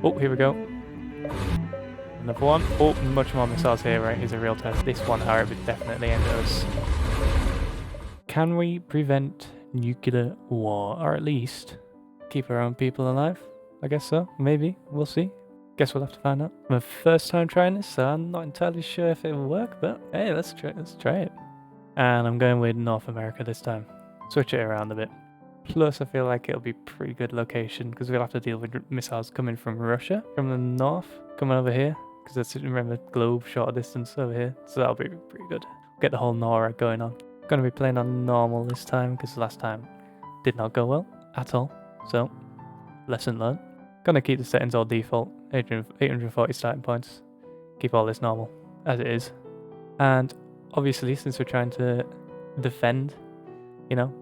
Oh, here we go. Another one. Oh, much more missiles here, right? Here's a real test. This one, however, definitely end us. Can we prevent nuclear war? Or at least keep our own people alive? I guess so. Maybe. We'll see. Guess we'll have to find out. My first time trying this, so I'm not entirely sure if it'll work, but hey, let's try it. And I'm going with North America this time. Switch it around a bit. Plus, I feel like it'll be a pretty good location because we'll have to deal with missiles coming from Russia, from the north, coming over here. Because that's, remember, globe, shorter distance over here. So that'll be pretty good. Get the whole NORAD going on. Gonna be playing on normal this time because last time did not go well at all. So, lesson learned. Gonna keep the settings all default, 840 starting points. Keep all this normal, as it is. And obviously, since we're trying to defend, you know,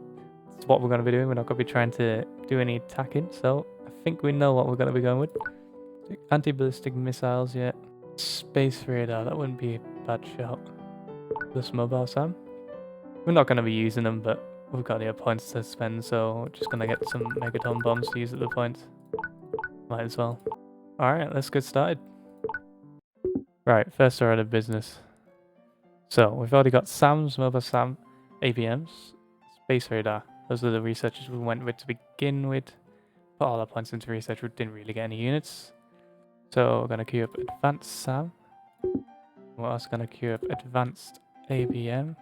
it's what we're going to be doing. We're not going to be trying to do any attacking. So I think we know what we're going to be going with. Anti-ballistic missiles, yeah. Space radar, that wouldn't be a bad shout. Plus mobile S.A.M. We're not going to be using them, but we've got the points to spend, so we're just going to get some megaton bombs to use at the points. Might as well. Alright, let's get started. Right, first order of business. So, we've already got SAMs, mobile S.A.M, ABMs, space radar. Those are the researchers we went with to begin with. Put all our points into research, we didn't really get any units. So, we're going to queue up advanced SAM. We're also going to queue up advanced ABM.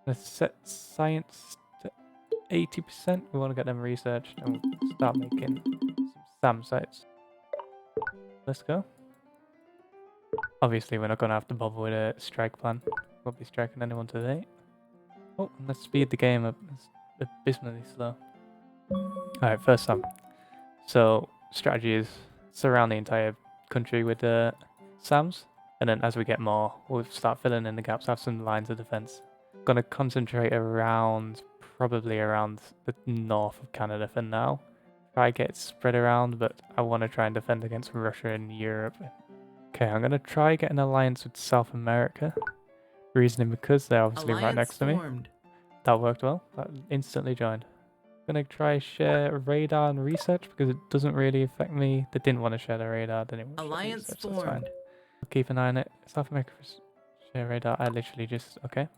Let's set science to 80%. We want to get them researched and we'll start making some SAM sites. Let's go. Obviously, we're not going to have to bother with a strike plan. Won't be striking anyone today. Oh, let's speed the game up. It's abysmally slow. Alright, first SAM. So, strategy is surround the entire country with SAMs. And then as we get more, we'll start filling in the gaps, have some lines of defense. Gonna concentrate around, probably around the north of Canada for now. Try get it spread around, but I want to try and defend against Russia and Europe. Okay, I'm gonna try get an alliance with South America. Reasoning because they're obviously right next to me. That worked well. That instantly joined. Gonna try share radar and research because it doesn't really affect me. They didn't want to share the radar, didn't want to Alliance research, that's fine. formed. I'll keep an eye on it. South America share radar. I literally just okay.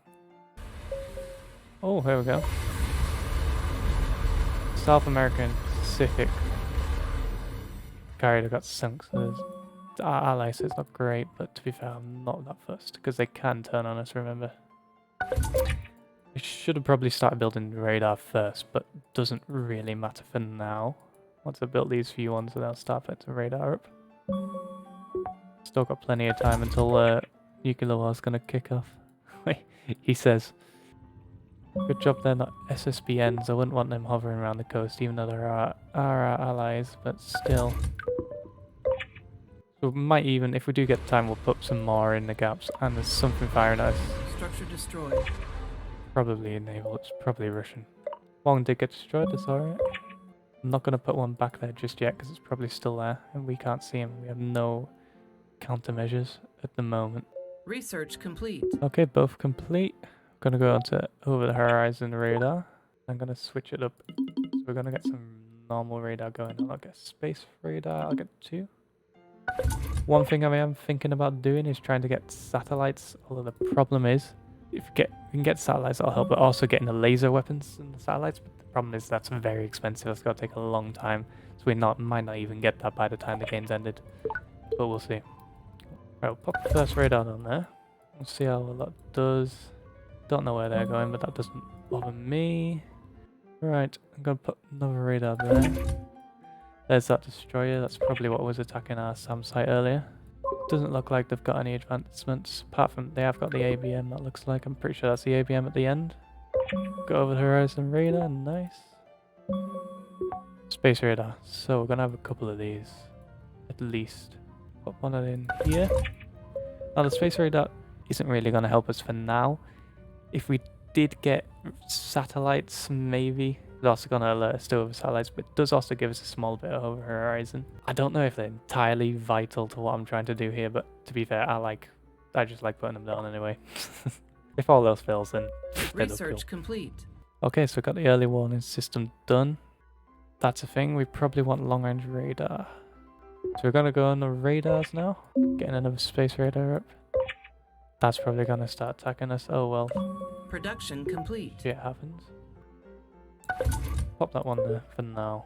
Oh, here we go. South American Pacific carrier got sunk. So there's our allies, so it's not great, but to be fair, I'm not that fussed because they can turn on us, remember. We should have probably started building the radar first, but doesn't really matter for now. Once I build these few ones, then I'll start putting some radar up. Still got plenty of time until nuclear war's gonna kick off. He says. Good job they're not SSBNs. I wouldn't want them hovering around the coast, even though they're our allies, but still. We might even, if we do get the time, we'll put some more in the gaps. And there's something firing at us. Structure destroyed. Probably a naval, it's probably Russian. One did get destroyed, that's alright. I'm not going to put one back there just yet because it's probably still there and we can't see him. We have no countermeasures at the moment. Research complete. Okay, both complete. I'm going to go on to over the horizon radar. I'm going to switch it up. So we're going to get some normal radar going on. I'll get space radar, I'll get 2. One thing I am thinking about doing is trying to get satellites, although the problem is, if we can get satellites, that'll help, but also getting the laser weapons in the satellites. But the problem is that's very expensive. It's going to take a long time, so we might not even get that by the time the game's ended. But we'll see. Right, we'll pop the first radar on there. We'll see how well that does. Don't know where they're going, but that doesn't bother me. Right, I'm going to put another radar there. There's that destroyer. That's probably what was attacking our SAM site earlier. Doesn't look like they've got any advancements, apart from they have got the ABM, that looks like. I'm pretty sure that's the ABM at the end. Go over the horizon radar, nice. Space radar. So we're going to have a couple of these, at least. Put one in here. Now the space radar isn't really going to help us for now. If we did get satellites, maybe. It's also going to alert us to over satellites, but it does also give us a small bit over horizon. I don't know if they're entirely vital to what I'm trying to do here, but to be fair, I just like putting them down anyway. If all else fails, then research complete. Okay, so we've got the early warning system done. That's a thing. We probably want long-range radar. So we're gonna go on the radars now. Getting another space radar up. That's probably gonna start attacking us. Oh well. Production complete. Shit happens. Pop that one there for now.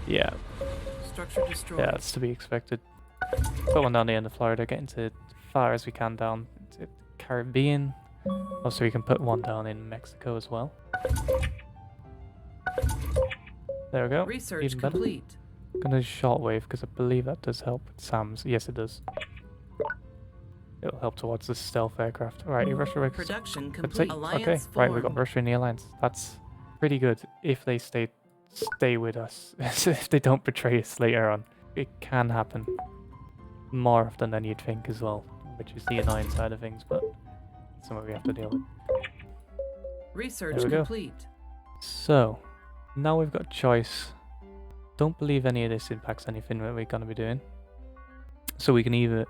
Yeah. Structure destroyed. Yeah, that's to be expected. Put one down the end of Florida, getting to as far as we can down to the Caribbean. Also, we can put one down in Mexico as well. There we go. Research Even better. complete. I'm gonna do shortwave because I believe that does help with SAMs. Yes, it does. It'll help towards the stealth aircraft. Alright, Russia. Production Okay, complete. Alliance right, we got formed. Russia in the alliance. That's pretty good if they stay with us. If they don't betray us later on. It can happen more often than you'd think as well, which is the annoying side of things, but it's something we have to deal with. Research There we go. complete. So, now we've got a choice. Don't believe any of this impacts anything that we're going to be doing. So we can either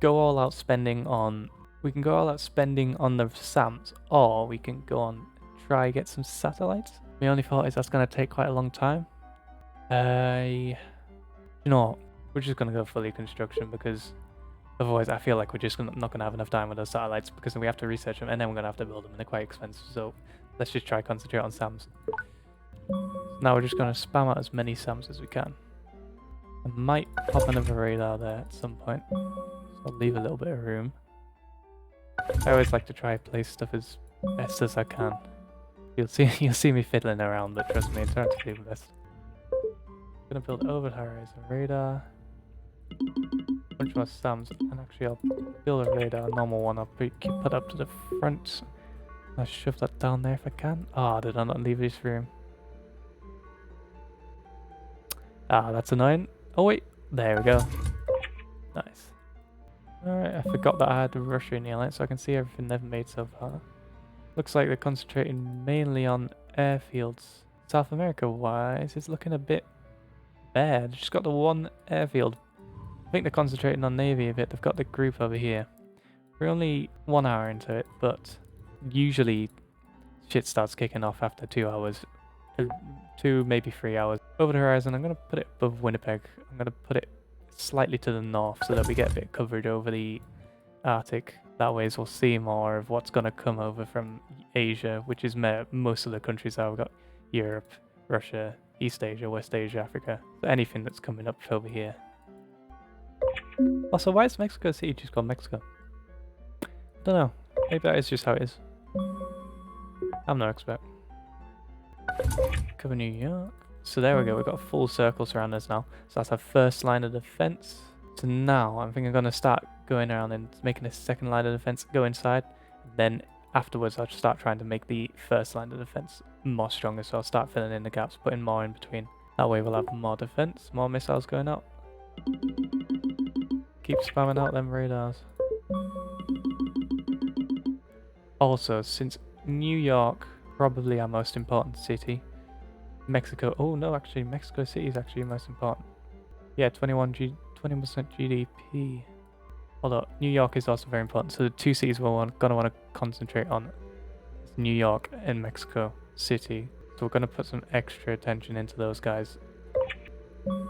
go all out spending on... We can go all out spending on the SAMs, or we can go on try get some satellites. My only thought is that's going to take quite a long time. You know what? We're just going to go fully construction because otherwise I feel like we're just not going to have enough time with those satellites because we have to research them and then we're going to have to build them and they're quite expensive. So let's just try concentrate on SAMs. Now we're just going to spam out as many SAMs as we can. I might pop another radar there at some point. So I'll leave a little bit of room. I always like to try place stuff as best as I can. You'll see me fiddling around, but trust me, I'm trying to do my best. I'm gonna build over the horizon radar. Bunch more SAMs, and actually I'll build a radar, a normal one. I'll put up to the front. I'll shove that down there if I can. Ah, did I not leave this room? Ah, that's annoying. Oh wait, there we go. Nice. Alright, I forgot that I had Russia in the alliance, so I can see everything they've made so far. Looks like they're concentrating mainly on airfields. South America wise, it's looking a bit bare. They've just got the one airfield. I think they're concentrating on Navy a bit. They've got the group over here. We're only 1 hour into it, but usually shit starts kicking off after 2 hours. 2, maybe 3 hours. Over the horizon, I'm going to put it above Winnipeg. I'm going to put it slightly to the north so that we get a bit of coverage over the Arctic. That way we'll see more of what's going to come over from Asia, which is most of the countries are. We've got Europe, Russia, East Asia, West Asia, Africa. So anything that's coming up over here. Also, why is Mexico City just called Mexico? I don't know. Maybe that is just how it is. I'm no expert. Cover New York. So there we go. We've got a full circle surrounding us now. So that's our first line of defense. So now I think I'm going to start going around and making a second line of defense, go inside. Then afterwards I'll start trying to make the first line of defense more stronger. So I'll start filling in the gaps, putting more in between. That way we'll have more defense, more missiles going out. Keep spamming out them radars. Also, since New York, probably our most important city. Mexico, oh no, actually Mexico City is actually most important. Yeah, 20% GDP. Although New York is also very important. So the two cities we're gonna want to concentrate on is New York and Mexico City. So we're gonna put some extra attention into those guys.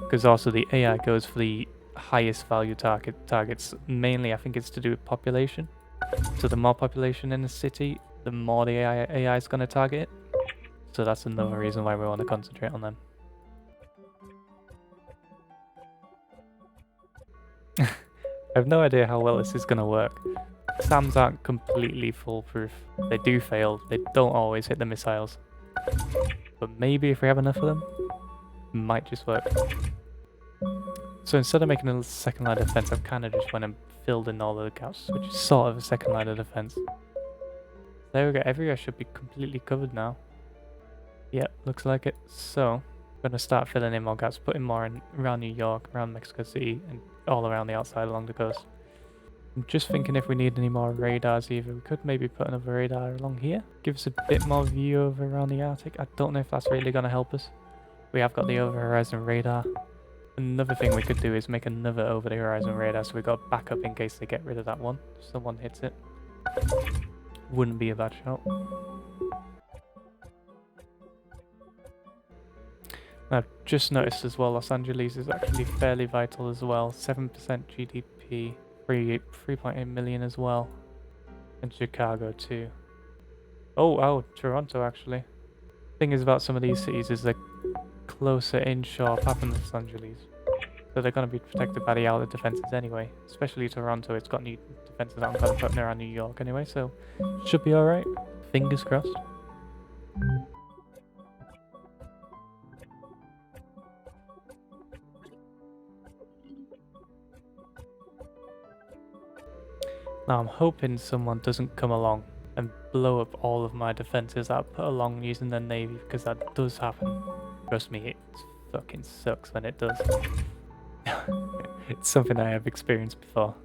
Because also the AI goes for the highest value targets. Mainly I think it's to do with population. So the more population in the city, the more the AI is gonna target it. So that's another reason why we want to concentrate on them. I have no idea how well this is going to work. SAMs aren't completely foolproof. They do fail. They don't always hit the missiles. But maybe if we have enough of them, it might just work. So instead of making a second line of defense, I've kind of just went and filled in all of the gaps, which is sort of a second line of defense. There we go. Everywhere should be completely covered now. Yep, looks like it. So, I'm going to start filling in more gaps, putting more in around New York, around Mexico City, and all around the outside along the coast. I'm just thinking if we need any more radars either, we could maybe put another radar along here. Give us a bit more view over around the Arctic. I don't know if that's really going to help us. We have got the over-horizon radar. Another thing we could do is make another over-the-horizon radar so we got backup in case they get rid of that one. Someone hits it. Wouldn't be a bad shout. I've just noticed as well, Los Angeles is actually fairly vital as well. 7% GDP, 3.8 million as well. And Chicago too. Oh, Toronto actually. Thing is about some of these cities is they're closer inshore, apart from Los Angeles. So they're going to be protected by the outer defenses anyway. Especially Toronto, it's got new defenses that I'm going to put around New York anyway, so should be alright. Fingers crossed. Now I'm hoping someone doesn't come along and blow up all of my defenses that I put along using the Navy, because that does happen. Trust me, it fucking sucks when it does. It's something I have experienced before.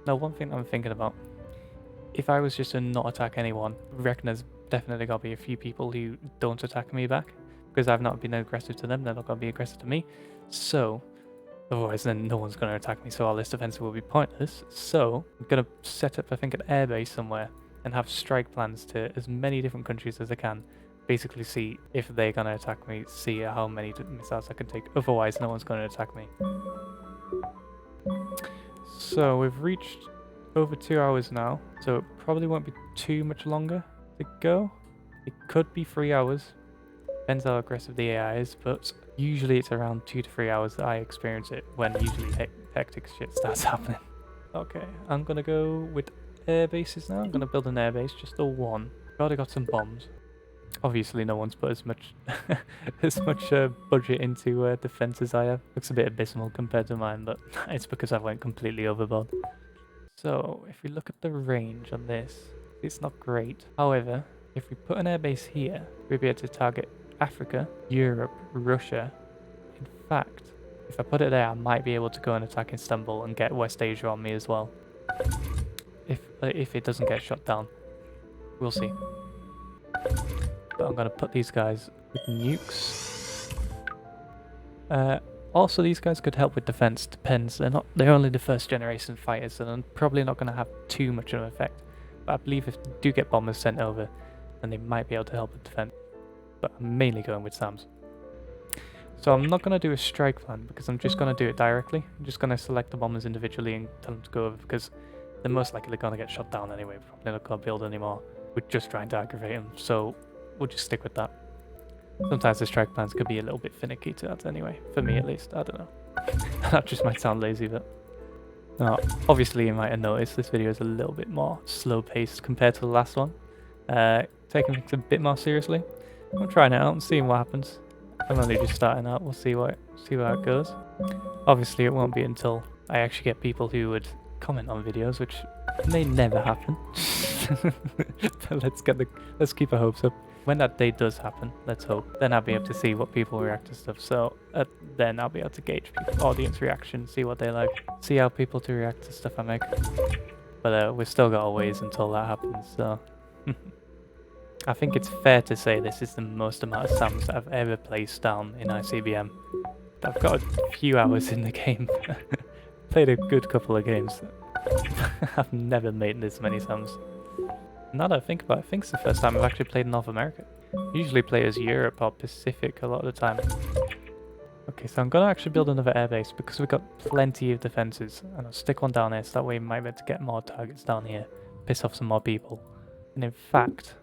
Now one thing I'm thinking about, if I was just to not attack anyone, I reckon there's definitely got to be a few people who don't attack me back, because I've not been aggressive to them, they're not going to be aggressive to me. So, otherwise then no one's going to attack me, so all this defense will be pointless. So, I'm going to set up, I think, an airbase somewhere and have strike plans to as many different countries as I can. Basically see if they're going to attack me, see how many missiles I can take. Otherwise, no one's going to attack me. So, we've reached over 2 hours now, so it probably won't be too much longer to go. It could be 3 hours. Depends how aggressive the AI is, but usually it's around 2 to 3 hours that I experience it when usually hectic shit starts happening. Okay, I'm gonna go with air bases now. I'm gonna build an air base, just the one. I've already got some bombs. Obviously no one's put as much budget into defense as I have. Looks a bit abysmal compared to mine, but it's because I went completely overboard. So if we look at the range on this, it's not great. However, if we put an airbase here, we'll be able to target Africa, Europe, Russia. In fact, if I put it there, I might be able to go and attack Istanbul and get West Asia on me as well. If it doesn't get shot down. We'll see. But I'm going to put these guys with nukes. Also, these guys could help with defense. Depends. They're only the first generation fighters, so they're probably not going to have too much of an effect. But I believe if they do get bombers sent over, then they might be able to help with defense. But I'm mainly going with SAMs. So I'm not going to do a strike plan because I'm just going to do it directly. I'm just going to select the bombers individually and tell them to go over, because they're most likely going to get shot down anyway. We're probably not going to build anymore. We're just trying to aggravate them, so we'll just stick with that. Sometimes the strike plans could be a little bit finicky to that anyway, for me at least. I don't know. That just might sound lazy, but now, obviously you might have noticed this video is a little bit more slow paced compared to the last one. Taking things a bit more seriously. I'm trying it out and seeing what happens. I'm only just starting out. We'll see how it goes. Obviously, it won't be until I actually get people who would comment on videos, which may never happen. But let's keep our hopes up. When that day does happen, let's hope, then I'll be able to see what people react to stuff. So then I'll be able to gauge people's audience reaction, see what they like, see how people to react to stuff I make. But we've still got a ways until that happens. So. I think it's fair to say this is the most amount of SAMs that I've ever placed down in ICBM. I've got a few hours in the game. Played a good couple of games. I've never made this many SAMs. Now that I think about it, I think it's the first time I've actually played in North America. Usually play as Europe or Pacific a lot of the time. Okay, so I'm going to actually build another airbase because we've got plenty of defences. And I'll stick one down here so that way we might be able to get more targets down here. Piss off some more people. And in fact,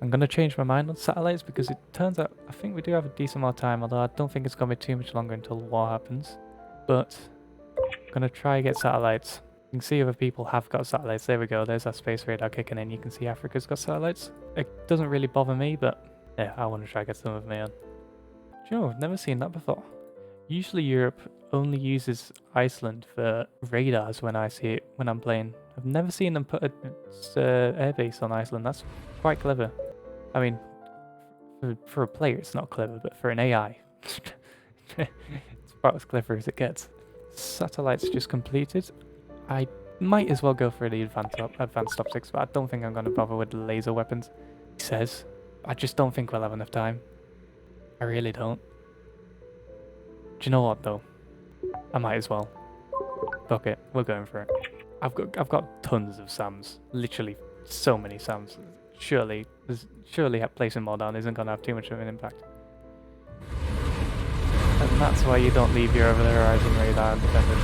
I'm going to change my mind on satellites because it turns out I think we do have a decent amount of time, although I don't think it's going to be too much longer until the war happens. But I'm going to try and get satellites. You can see other people have got satellites. There we go. There's our space radar kicking in. You can see Africa's got satellites. It doesn't really bother me, but yeah, I want to try and get some of my own. Do you know, I've never seen that before. Usually Europe only uses Iceland for radars when I see it when I'm playing. I've never seen them put an airbase on Iceland. That's quite clever. I mean, for a player it's not clever, but for an AI, it's about as clever as it gets. Satellites just completed. I might as well go for the advanced optics, but I don't think I'm going to bother with the laser weapons. He says, I just don't think we'll have enough time. I really don't. Do you know what though? I might as well. Fuck it, we're going for it. I've got tons of SAMs. Literally so many SAMs. Surely placing more down isn't gonna have too much of an impact. And that's why you don't leave your over the horizon radar undefended.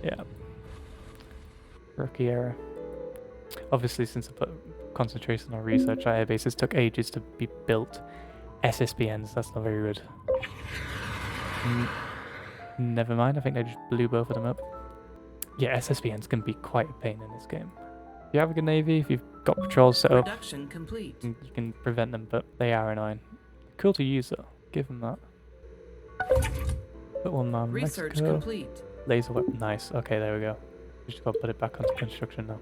Yeah. Rookie error. Obviously, since I put concentration on research, our air bases took ages to be built. SSBNs, that's not very good. Never mind, I think they just blew both of them up. Yeah, SSBNs can be quite a pain in this game. If you have a good navy, if you've got patrols set up, Production complete. you can prevent them, but they are annoying. Cool to use though, give them that. Put one on Research Mexico. complete. Laser weapon, nice. Okay, there we go. Just gotta put it back onto construction now.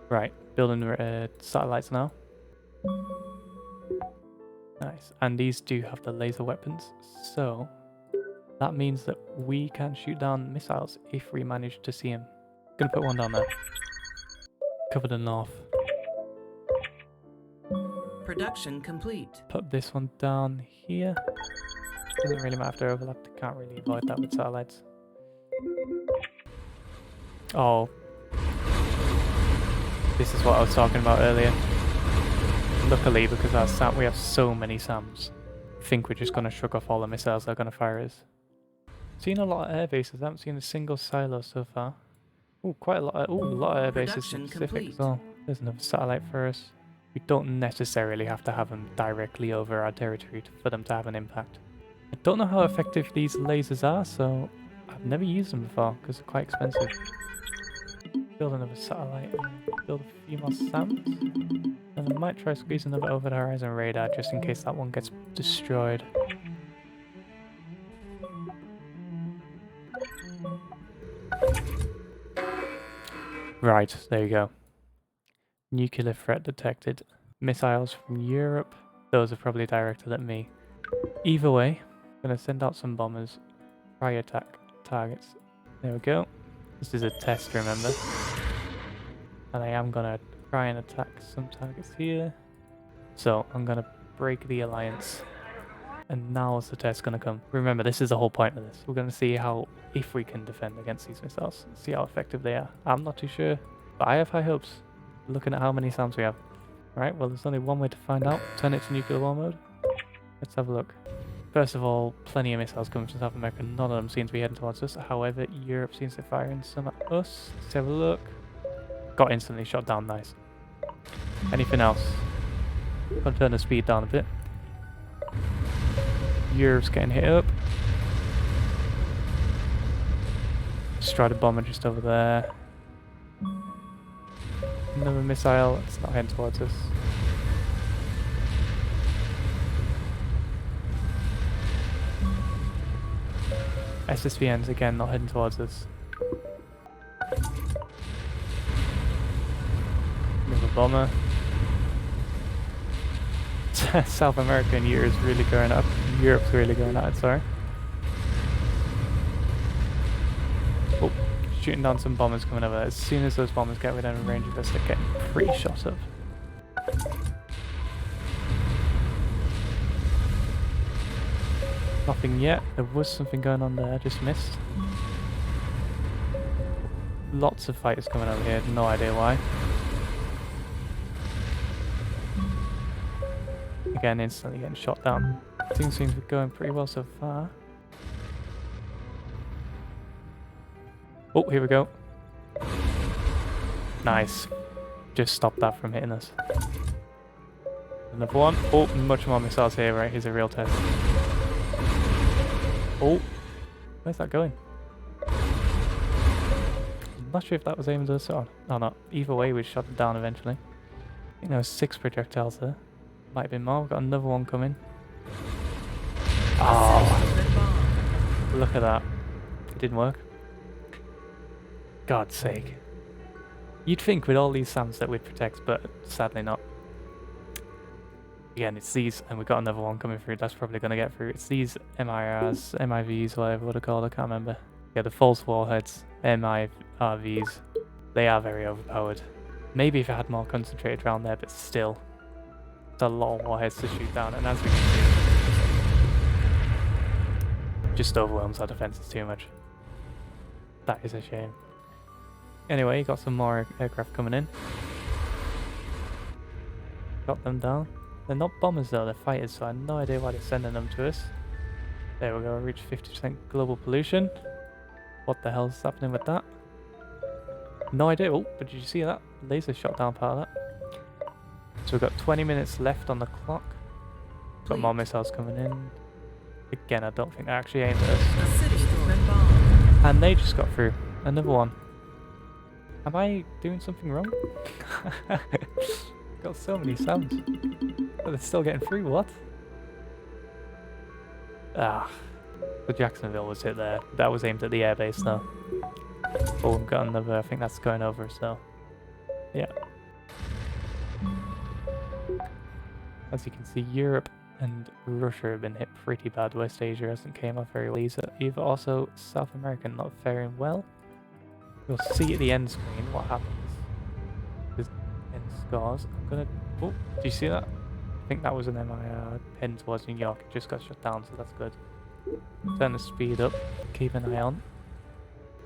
Right, building satellites now. Nice, and these do have the laser weapons, so that means that we can shoot down missiles if we manage to see them. Gonna put one down there. Cover the north. Production complete. Put this one down here. Doesn't really matter if they're overlapped, can't really avoid that with satellites. Oh. This is what I was talking about earlier. Luckily, because our we have so many SAMs, I think we're just going to shrug off all the missiles they're going to fire us. Seen a lot of air bases, I haven't seen a single silo so far. Ooh, quite a lot of, a lot of air bases in the Pacific as well. There's another satellite for us. We don't necessarily have to have them directly over our territory for them to have an impact. I don't know how effective these lasers are, so I've never used them before because they're quite expensive. Build another satellite, build a few more SAMs, and I might try squeezing another over the horizon radar just in case that one gets destroyed. Right, there you go. Nuclear threat detected. Missiles from Europe. Those are probably directed at me. Either way, I'm going to send out some bombers. Try attack targets. There we go. This is a test, remember. And I am going to try and attack some targets here. So I'm going to break the alliance. And now is the test going to come. Remember, this is the whole point of this. We're going to see if we can defend against these missiles. See how effective they are. I'm not too sure, but I have high hopes. Looking at how many SAMs we have. Right, well there's only one way to find out. Turn it to nuclear war mode. Let's have a look. First of all, plenty of missiles coming from South America. None of them seem to be heading towards us. However, Europe seems to be firing some at us. Let's have a look. Got instantly shot down, nice. Anything else? Gonna turn the speed down a bit. Europe's getting hit up. Strata bomber just over there. Another missile, it's not heading towards us. SSVNs again, not heading towards us. Another bomber. South America and Europe's really going up. Europe's really going at it, sorry. Oh, shooting down some bombers coming over there. As soon as those bombers get within range of us, they're getting pretty shot up. Nothing yet. There was something going on there, I just missed. Lots of fighters coming over here, no idea why. Again, instantly getting shot down. Things seem to be going pretty well so far. Oh, here we go. Nice. Just stopped that from hitting us. Another one. Oh, much more missiles here, right? Here's a real test. Oh, where's that going? I'm not sure if that was aimed at us or not. Either way, we shot it down eventually. I think there was 6 projectiles there. Might have been more. We've got another one coming. Oh, look at that. It didn't work. God's sake. You'd think with all these SAMs that we'd protect, but sadly not. Again, it's these, and we've got another one coming through. That's probably going to get through. It's these MIRs, MIVs, whatever they're called. I can't remember. Yeah, the false warheads, MIRVs. They are very overpowered. Maybe if I had more concentrated around there, but still. It's a lot of warheads to shoot down, and as we can see, just overwhelms our defenses too much. That is a shame. Anyway, got some more aircraft coming in. Got them down. They're not bombers though, they're fighters, so I have no idea why they're sending them to us. There we go, reach 50% global pollution. What the hell's happening with that? No idea. Oh, but did you see that? Laser shot down part of that. So we've got 20 minutes left on the clock. Got more missiles coming in. Again, I don't think they're actually aimed at us. The city has been bombed. And they just got through. Another one. Am I doing something wrong? Got so many SAMs. But they're still getting through, what? Ah. The Jacksonville was hit there. That was aimed at the airbase though. Oh, we've got another, I think that's going over, so... yeah. As you can see, Europe and Russia have been hit pretty bad. West Asia hasn't came off very well either. Also, South America not faring well. We'll see at the end screen what happens. There's end scores. I'm gonna... oh, do you see that? I think that was an MIR pinned towards New York. It just got shut down, so that's good. Turn the speed up. Keep an eye on.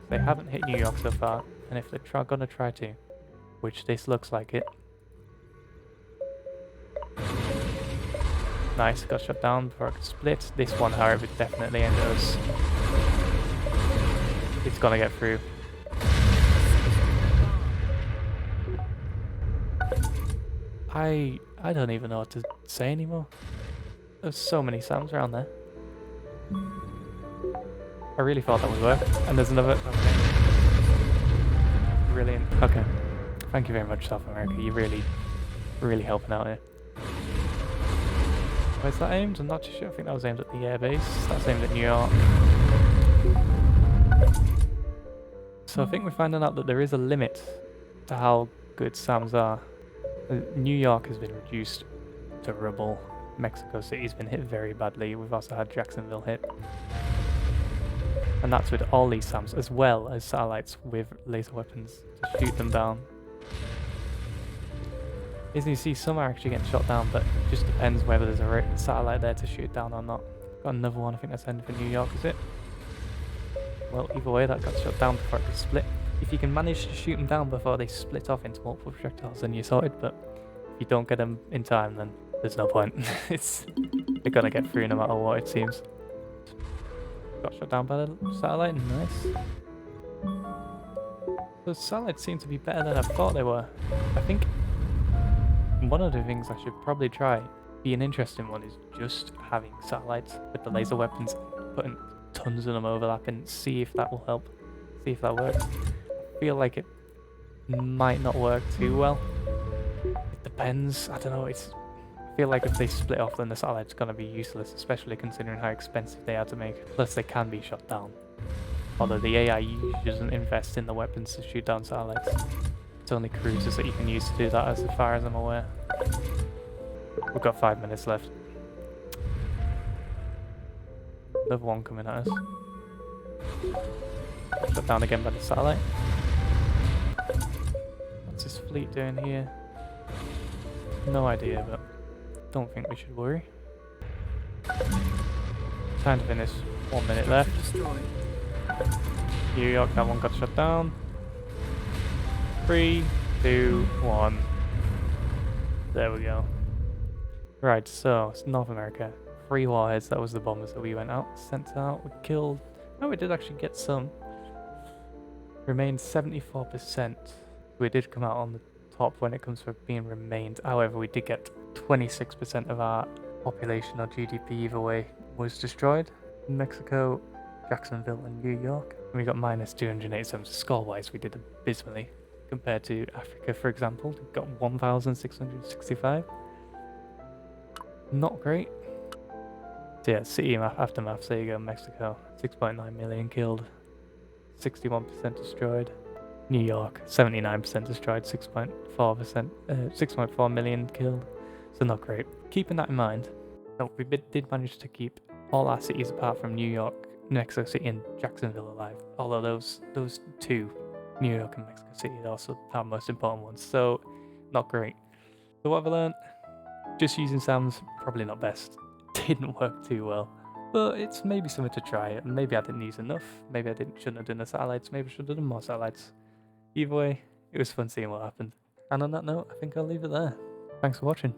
They haven't hit New York so far, and if they're gonna try to, which this looks like it. Nice, got shut down before I could split. This one, however, definitely ended us. It's gonna get through. I don't even know what to say anymore. There's so many SAMs around there. I really thought that would work. And there's another... okay. Brilliant. Okay. Thank you very much, South America. You're really helping out here. Where's that aimed? I'm not too sure. I think that was aimed at the airbase. That's aimed at New York. So I think we're finding out that there is a limit to how good SAMs are. New York has been reduced to rubble. Mexico City's been hit very badly. We've also had Jacksonville hit. And that's with all these SAMs, as well as satellites with laser weapons to shoot them down. As you see, some are actually getting shot down, but it just depends whether there's a satellite there to shoot down or not. Got another one, I think that's ended for New York, is it? Well, either way, that got shot down before it could split. If you can manage to shoot them down before they split off into multiple projectiles, then you're sorted, but if you don't get them in time, then there's no point. They're gonna get through no matter what, it seems. Got shot down by the satellite, nice. The satellites seem to be better than I thought they were. I think one of the things I should probably try, be an interesting one, is just having satellites with the laser weapons, putting tons of them overlapping, see if that will help, see if that works. I feel like it might not work too well. It depends, I don't know, I feel like if they split off then the satellite's gonna be useless, especially considering how expensive they are to make. Plus they can be shot down. Although the AI usually doesn't invest in the weapons to shoot down satellites. It's only cruisers that you can use to do that, as far as I'm aware. We've got 5 minutes left. Another one coming at us. Shut down again by the satellite. What's this fleet doing here? No idea, but don't think we should worry. Time to finish. 1 minute left. New York, that one got shut down. 3, 2, 1. There we go. Right, so it's North America. 3 warheads, that was the bombers that we sent out. We killed... oh, we did actually get some. Remained 74%. We did come out on the top when it comes to being remained. However, we did get 26% of our population or GDP either way was destroyed. In Mexico, Jacksonville and New York. And we got minus 287. Score-wise, we did abysmally. Compared to Africa, for example, we got 1,665. Not great. So yeah, city aftermath, there you go, Mexico. 6.9 million killed. 61% destroyed. New York, 79% destroyed, 6.4 million killed. So not great. Keeping that in mind, we did manage to keep all our cities apart from New York, Mexico City and Jacksonville alive. Although those two, New York and Mexico City, are also our most important ones. So not great. So what have I learned? Just using SAMs, probably not best. Didn't work too well. But it's maybe something to try, and maybe I didn't use enough. Maybe I shouldn't have done the satellites. Maybe I should have done more satellites. Either way, it was fun seeing what happened. And on that note, I think I'll leave it there. Thanks for watching.